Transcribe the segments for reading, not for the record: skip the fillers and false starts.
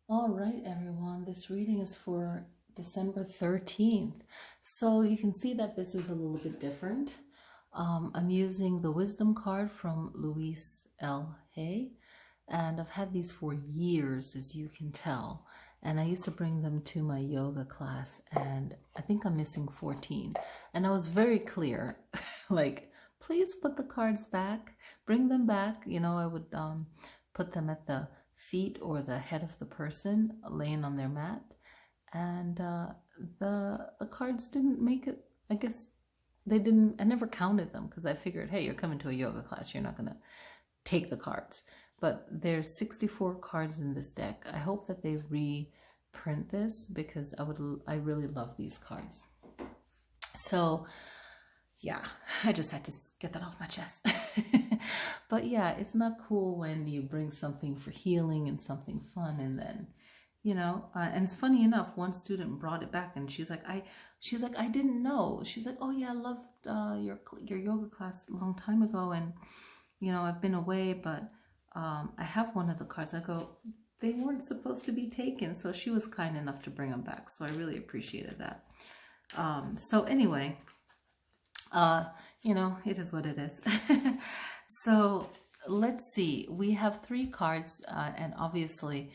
All right, everyone, this reading is for December 13th. So you can see that this is a little bit different. I'm using the Wisdom card from Louise L. Hay, and I've had these for years, as you can tell. And I used to bring them to my yoga class, and I think I'm missing 14. And I was very clear, like, please put the cards back, bring them back. I would put them at the feet or the head of the person laying on their mat, and the cards didn't make it. I guess they didn't. I never counted them because I figured, hey, you're coming to a yoga class, you're not gonna take the cards. But there's 64 cards in this deck. I hope that they reprint this because I really love these cards. So yeah, I just had to get that off my chest. But yeah, it's not cool when you bring something for healing and something fun, and then, and it's funny enough, one student brought it back, and she's like, I didn't know. She's like, oh yeah, I loved your yoga class a long time ago, and I've been away, but I have one of the cards. I go, they weren't supposed to be taken, so she was kind enough to bring them back. So I really appreciated that. So anyway. It is what it is. So let's see. We have 3 cards, and obviously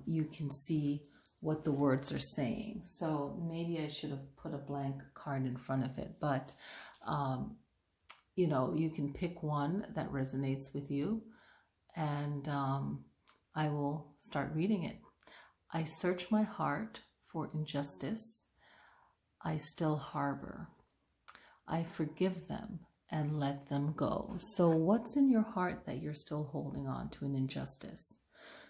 you can see what the words are saying. So maybe I should have put a blank card in front of it, but you can pick one that resonates with you, and I will start reading it. I search my heart for injustice. I still harbor. I forgive them and let them go. So what's in your heart that you're still holding on to an injustice?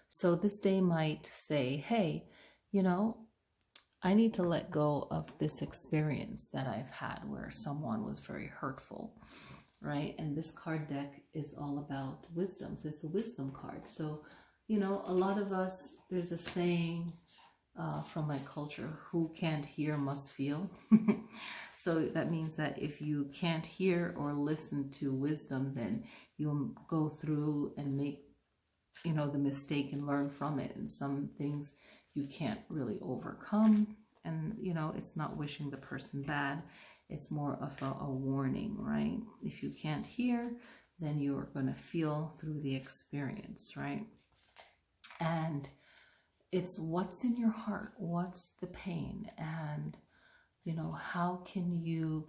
So this day might say, hey, I need to let go of this experience that I've had where someone was very hurtful, right? And this card deck is all about wisdom. So it's the wisdom card. So, a lot of us, there's a saying from my culture, who can't hear must feel. So that means that if you can't hear or listen to wisdom, then you'll go through and make, the mistake and learn from it. And some things you can't really overcome. And, it's not wishing the person bad. It's more of a warning, right? If you can't hear, then you're going to feel through the experience, right? And it's what's in your heart, what's the pain, and how can you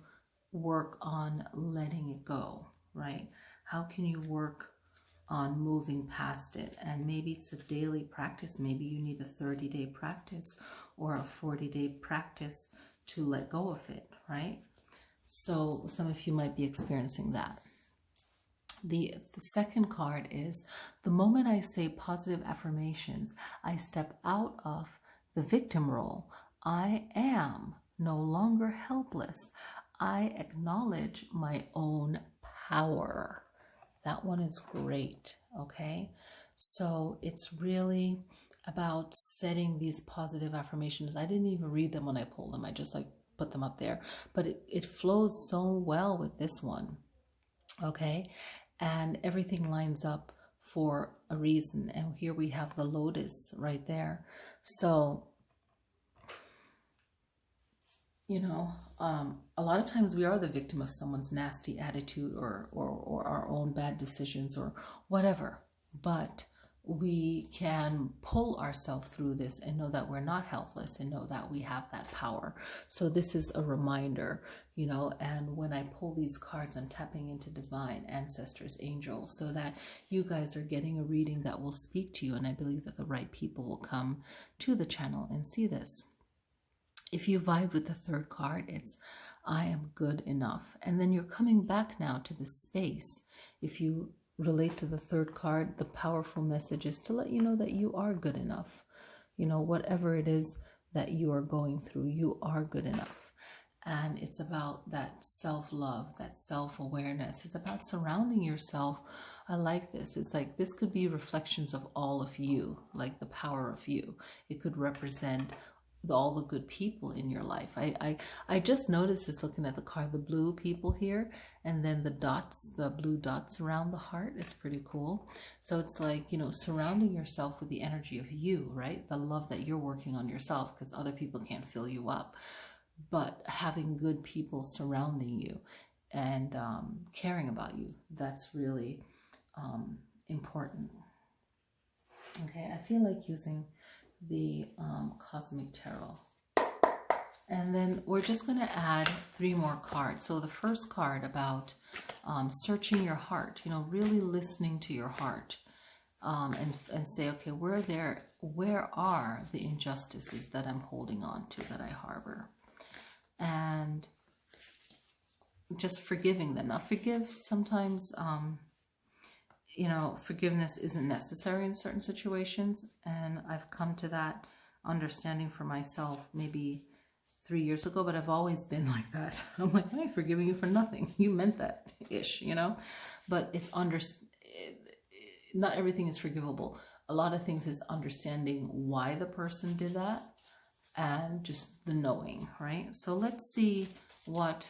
work on letting it go, right? How can you work on moving past it? And maybe it's a daily practice. Maybe you need a 30-day practice or a 40-day practice to let go of it, right? So some of you might be experiencing that. The second card is, the moment I say positive affirmations, I step out of the victim role. I am no longer helpless. I acknowledge my own power. That one is great, okay? So it's really about setting these positive affirmations. I didn't even read them when I pulled them. I just put them up there. But it flows so well with this one, okay? And everything lines up for a reason. And here we have the lotus right there. So, a lot of times we are the victim of someone's nasty attitude or our own bad decisions or whatever. But we can pull ourselves through this and know that we're not helpless and know that we have that power. So this is a reminder, and when I pull these cards, I'm tapping into divine ancestors, angels, so that you guys are getting a reading that will speak to you. And I believe that the right people will come to the channel and see this. If you vibe with the third card, it's I am good enough. And then you're coming back now to the space. If you relate to the third card, the powerful message is to let you know that you are good enough. Whatever it is that you are going through, you are good enough. And it's about that self-love, that self-awareness. It's about surrounding yourself. I like this. It's like this could be reflections of all of you, like the power of you. It could represent all the good people in your life. I just noticed this looking at the card, the blue people here, and then the dots, the blue dots around the heart. It's pretty cool. So it's like, you know, surrounding yourself with the energy of you, right? The love that you're working on yourself, because other people can't fill you up. But having good people surrounding you and caring about you, that's really important. Okay, I feel like using the Cosmic Tarot. And then we're just going to add 3 more cards. So the first card about searching your heart, you know, really listening to your heart, and say, okay, where are the injustices that I'm holding on to, that I harbor? And just forgiving them. Now, sometimes, you know, forgiveness isn't necessary in certain situations. And I've come to that understanding for myself maybe 3 years ago, but I've always been like that. I'm like, I'm forgiving you for nothing. You meant that ish, you know, but it's not everything is forgivable. A lot of things is understanding why the person did that and just the knowing, right? So let's see what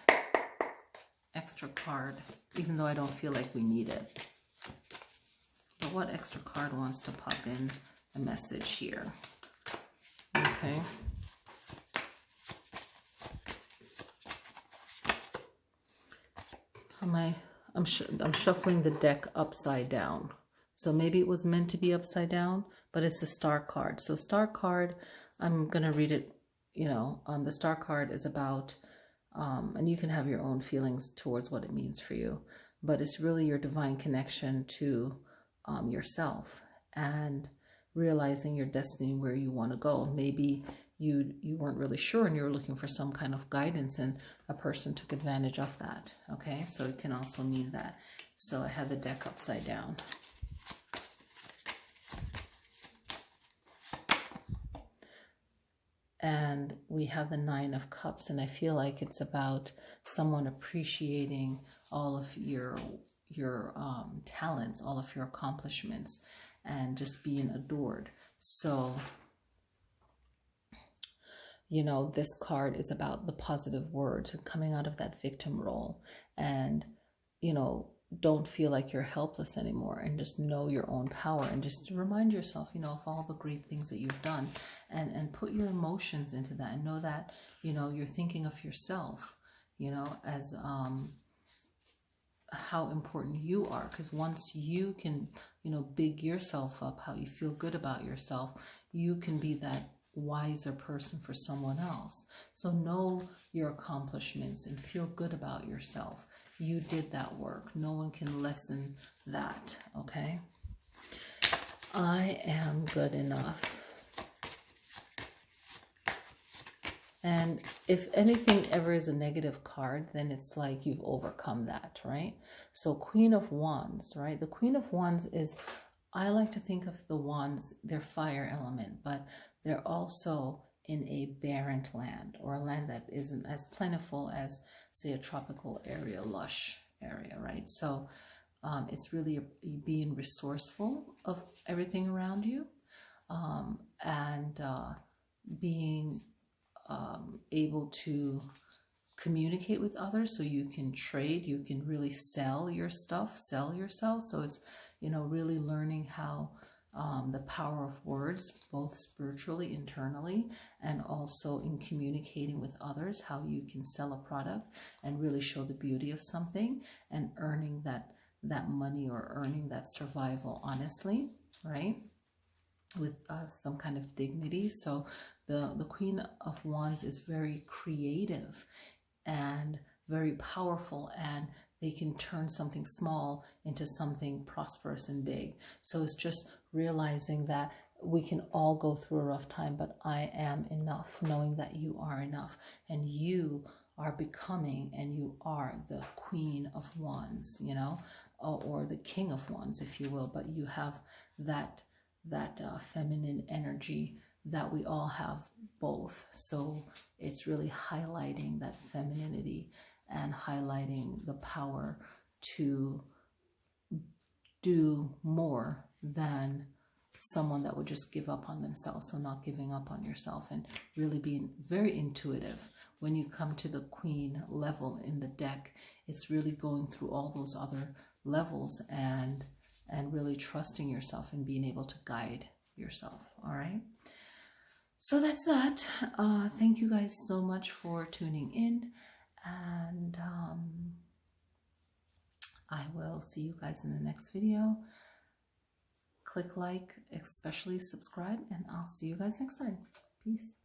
extra card, even though I don't feel like we need it, but what extra card wants to pop in a message here? Okay. I'm shuffling the deck upside down. So maybe it was meant to be upside down, but it's the Star card. So Star card, I'm going to read it, you know, the Star card is about, and you can have your own feelings towards what it means for you, but it's really your divine connection to yourself and realizing your destiny, where you want to go. Maybe you weren't really sure and you were looking for some kind of guidance, and a person took advantage of that. Okay, so it can also mean that. So I had the deck upside down. And we have the 9 of Cups, and I feel like it's about someone appreciating all of your talents, all of your accomplishments, and just being adored. So, you know, this card is about the positive words and coming out of that victim role, and, you know, don't feel like you're helpless anymore, and just know your own power, and just remind yourself, you know, of all the great things that you've done, and put your emotions into that, and know that, you know, you're thinking of yourself, you know, as how important you are. Because once you can, you know, big yourself up, how you feel good about yourself, you can be that wiser person for someone else. So know your accomplishments and feel good about yourself. You did that work. No one can lessen that, okay? I am good enough. And if anything ever is a negative card, then it's like you've overcome that, right? So Queen of Wands, right? The Queen of Wands is, I like to think of the wands, they're fire element, but they're also in a barren land, or a land that isn't as plentiful as, say, a tropical area, lush area, right? So it's really being resourceful of everything around you, and being able to communicate with others, so you can trade, you can really sell your stuff, sell yourself. So it's, you know, really learning how the power of words, both spiritually, internally, and also in communicating with others, how you can sell a product and really show the beauty of something, and earning that money, or earning that survival honestly, right? With some kind of dignity. So the Queen of Wands is very creative and very powerful, and they can turn something small into something prosperous and big. So it's just realizing that we can all go through a rough time, but I am enough, knowing that you are enough, and you are becoming, and you are the Queen of Wands, you know, or the King of Wands, if you will, but you have that feminine energy that we all have both. So it's really highlighting that femininity and highlighting the power to do more than someone that would just give up on themselves. So not giving up on yourself and really being very intuitive. When you come to the Queen level in the deck, it's really going through all those other levels and really trusting yourself and being able to guide yourself. All right. So that's that. Thank you guys so much for tuning in, and I will see you guys in the next video. Click like, especially subscribe, and I'll see you guys next time. Peace.